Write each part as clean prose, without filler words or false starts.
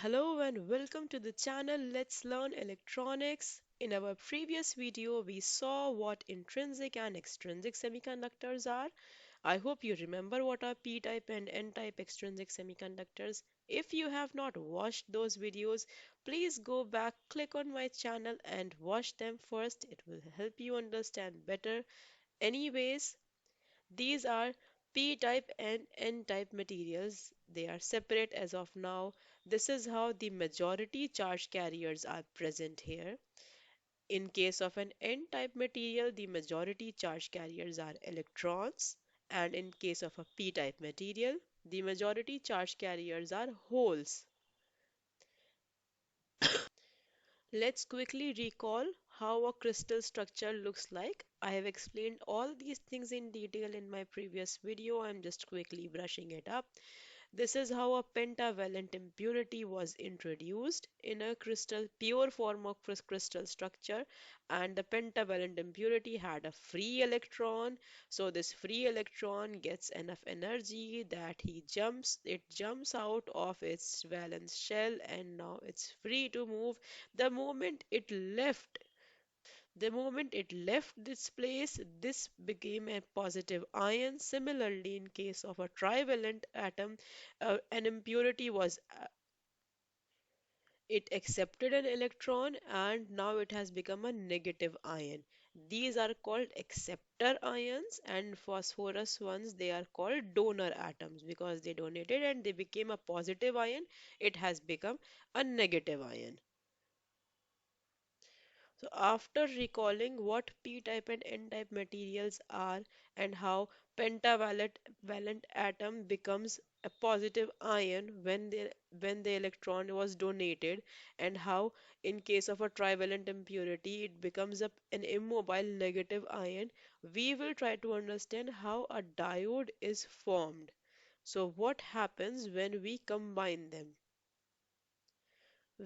Hello and welcome to the channel Let's Learn Electronics. In our previous video, we saw what intrinsic and extrinsic semiconductors are. I hope you remember what are p-type and n-type extrinsic semiconductors. If you have not watched those videos, please go back, click on my channel and watch them first. It will help you understand better. Anyways, these are p-type and n-type materials. They are separate as of now. This is how the majority charge carriers are present here. In case of an n-type material, the majority charge carriers are electrons, and in case of a p-type material, the majority charge carriers are holes. Let's quickly recall how a crystal structure looks like. I have explained all these things in detail in my previous video. I'm just quickly brushing it up. This is how a pentavalent impurity was introduced in a crystal, pure form of crystal structure, and the pentavalent impurity had a free electron. So this free electron gets enough energy that it jumps out of its valence shell, and now it's free to move. The moment it left the moment it left this place, this became a positive ion. Similarly, in case of a trivalent atom, an impurity was it accepted an electron and now it has become a negative ion. These are called acceptor ions, and phosphorus ones they are called donor atoms because they donated and they became a positive ion. It has become a negative ion. So after recalling what p-type and n-type materials are and how pentavalent atom becomes a positive ion when the electron was donated, and how in case of a trivalent impurity it becomes an immobile negative ion, we will try to understand how a diode is formed. So what happens when we combine them?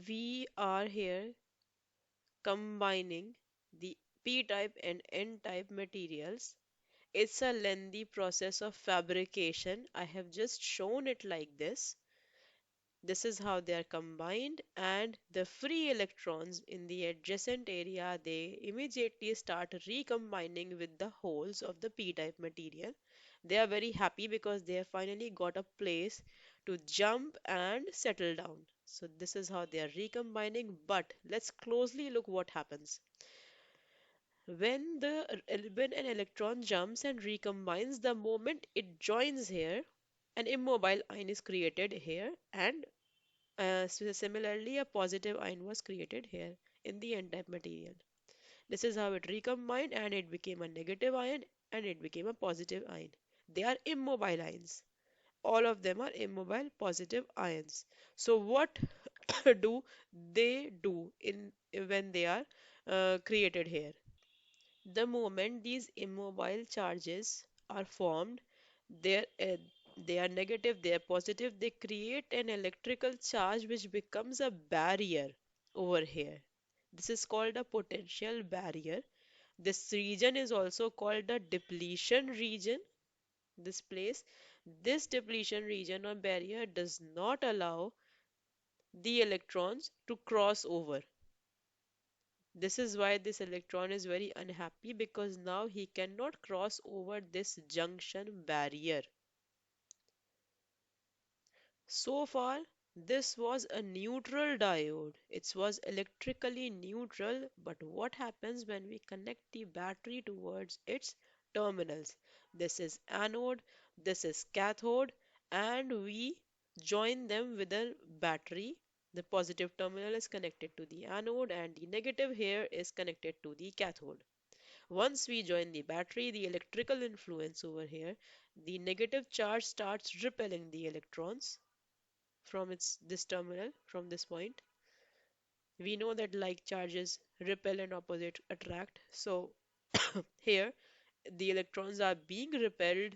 We are here combining the p-type and n-type materials. It's a lengthy process of fabrication. I have just shown it like this. This is how they are combined, and the free electrons in the adjacent area they immediately start recombining with the holes of the p-type material. They are very happy because they have finally got a place to jump and settle down. So this is how they are recombining, but let's closely look what happens. When an electron jumps and recombines, the moment it joins here, an immobile ion is created here, and similarly, a positive ion was created here in the n-type material. This is how it recombined and it became a negative ion and it became a positive ion. They are immobile ions. All of them are immobile positive ions. So what do they do in when they are created here? The moment these immobile charges are formed, they're, uh, they are negative, they are positive, they create an electrical charge which becomes a barrier over here. This is called a potential barrier. This region is also called the depletion region. This place, this depletion region or barrier does not allow the electrons to cross over. This is why this electron is very unhappy because now he cannot cross over this junction barrier. So far, this was a neutral diode. It was electrically neutral, but what happens when we connect the battery towards its terminals? This is anode, this is cathode, and we join them with a battery. The positive terminal is connected to the anode, and the negative here is connected to the cathode. Once we join the battery, the electrical influence over here, the negative charge starts repelling the electrons from its this terminal, from this point. We know that like charges repel and opposite attract. So here the electrons are being repelled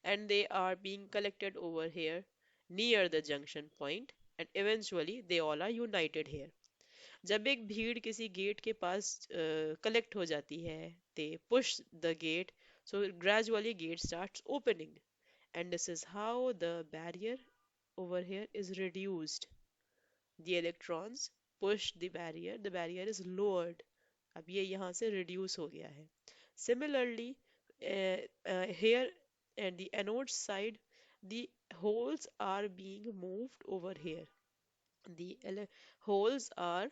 and they are being collected over here near the junction point, and eventually they all are united here. जब एक भीड़ किसी gate के पास collect हो जाती है, they push the gate, so gradually gate starts opening, and this is how the barrier over here is reduced. The electrons push the barrier is lowered. अब ये यहाँ से reduce हो गया है. Similarly, here at the anode side, the holes are being moved over here. The holes are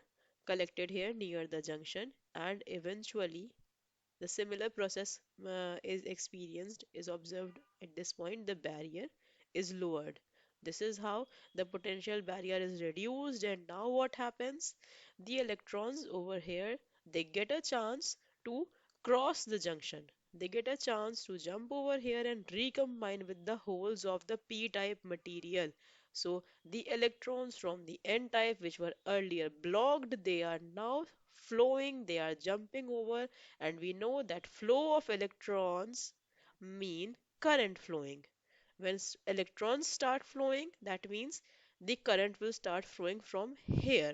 collected here near the junction, and eventually the similar process is experienced, is observed at this point. The barrier is lowered. This is how the potential barrier is reduced. And now what happens? The electrons over here, they get a chance to cross the junction. They get a chance to jump over here and recombine with the holes of the p-type material. So the electrons from the n-type, which were earlier blocked, they are now flowing, they are jumping over, and we know that flow of electrons mean current flowing. When electrons start flowing, that means the current will start flowing from here.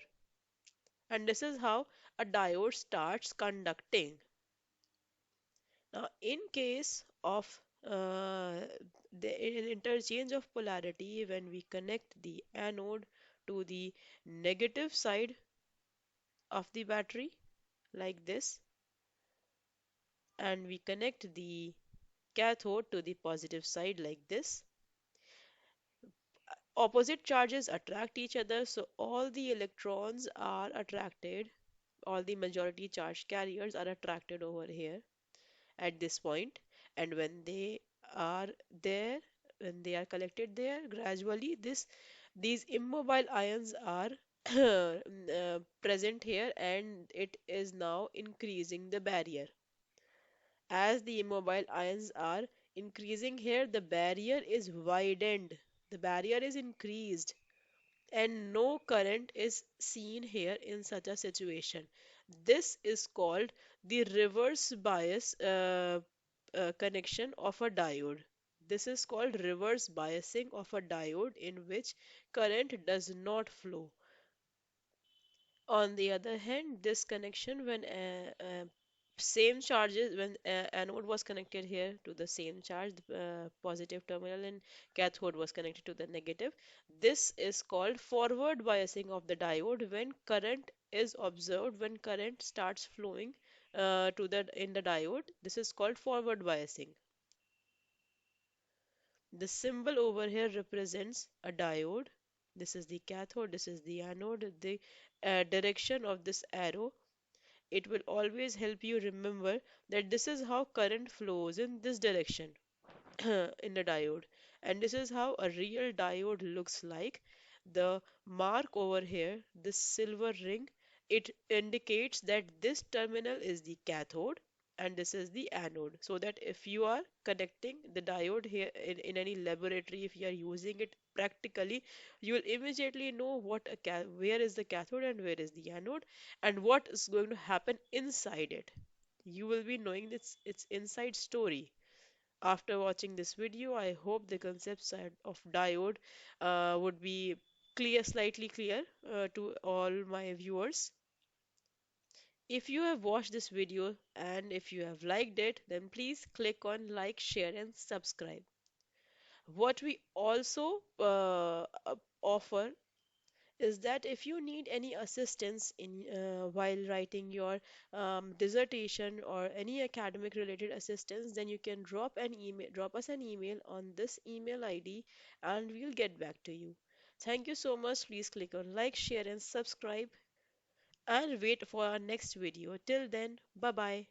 And this is how a diode starts conducting. Now, in case of the interchange of polarity, when we connect the anode to the negative side of the battery, like this, and we connect the cathode to the positive side like this, opposite charges attract each other, so all the electrons are attracted, all the majority charge carriers are attracted over here at this point. And when they are there, when they are collected there, gradually these immobile ions are present here, and it is now increasing the barrier. As the immobile ions are increasing here, the barrier is widened, the barrier is increased, and no current is seen here in such a situation. This is called the reverse bias connection of a diode. This is called reverse biasing of a diode, in which current does not flow. On the other hand, this connection, when same charges, when anode was connected here to the same charge, positive terminal, and cathode was connected to the negative, this is called forward biasing of the diode. When current is observed, when current starts flowing to the in the diode, this is called forward biasing. The symbol over here represents a diode. This is the cathode, this is the anode. The direction of this arrow, it will always help you remember that this is how current flows in this direction in the diode. And this is how a real diode looks like. The mark over here, this silver ring, it indicates that this terminal is the cathode and this is the anode. So that if you are connecting the diode here in any laboratory, if you are using it practically, you will immediately know where is the cathode and where is the anode, and what is going to happen inside it. You will be knowing its inside story. After watching this video, I hope the concept side of diode would be clear, slightly clear to all my viewers. If you have watched this video and if you have liked it, then please click on like, share, and subscribe. What we also offer is that if you need any assistance in while writing your dissertation or any academic related assistance, then you can drop us an email on this email ID, and we'll get back to you. Thank you so much. Please click on like, share, and subscribe, and wait for our next video. Till then, bye bye.